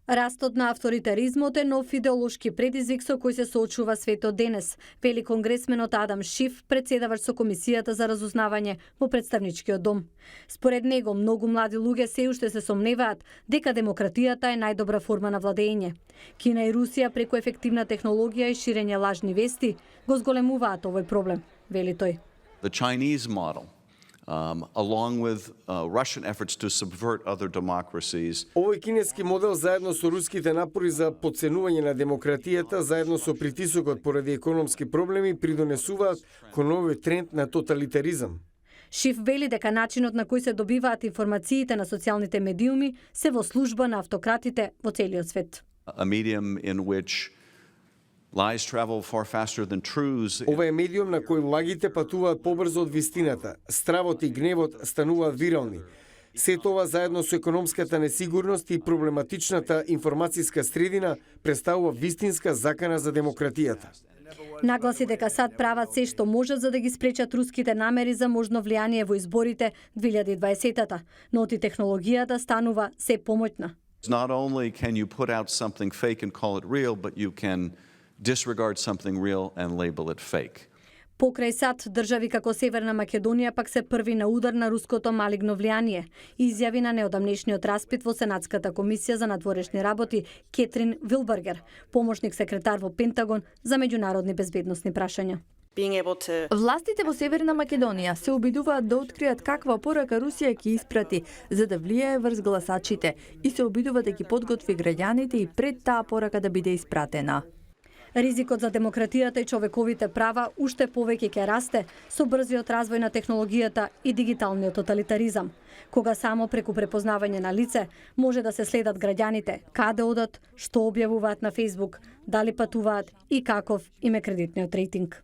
Растот на авторитаризмот е нов идеолошки предизвик со кој се соочува светот денес, вели конгресменот Адам Шиф, председавач со Комисијата за разузнавање во Представничкиот дом. Според него, многу млади луѓе се уште се сомневаат дека демократијата е најдобра форма на владење. Кина и Русија преку ефективна технологија и ширење лажни вести го зголемуваат овој проблем, вели тој. The Chinese model, along with Russian efforts to subvert other democracies. Овој кинески модел заедно со руските напори за потценување на демократијата, заедно со притисокот поради економски проблеми, придонесуваат кон овој тренд на тоталитаризам. Шиф вели дека начинот на кој се добиваат информациите на социјалните медиуми се во служба на автократите во целиот свет. A medium in which lies travel far faster than truths. Ова е медиум на кој лагите патуваат побрзо од вистината, стравот и гневот стануваат вирални. Се тоа заедно со економската несигурност и проблематичната информацијска средина представува вистинска закана за демократијата. Нагласи дека САД прават се што можат за да ги спречат руските намери за можно влијание во изборите 2020-та, но и технологијата станува се помоќна. Not only can you put out something fake and call it real, but you can disregard something real and label it fake. Покрај САД, држави како Северна Македонија пак се први на удар на руското малигно влијание, изјави на неодамнешниот распит во Сенатската комисија за надворешни работи Кетрин Вилбергер, помошник секретар во Пентагон за меѓународни безбедносни прашања. Властите во Северна Македонија се обидуваат да откријат каква порака Русија ќе испрати за да влијае врз гласачите и се обидуваат да ги подготви граѓаните и пред таа порака да биде испратена. Ризикот за демократијата и човековите права уште повеќе ќе расте со брзиот развој на технологијата и дигиталниот тоталитаризам, кога само преку препознавање на лице може да се следат граѓаните, каде одат, што објавуваат на Facebook, дали патуваат и каков им е кредитниот рейтинг.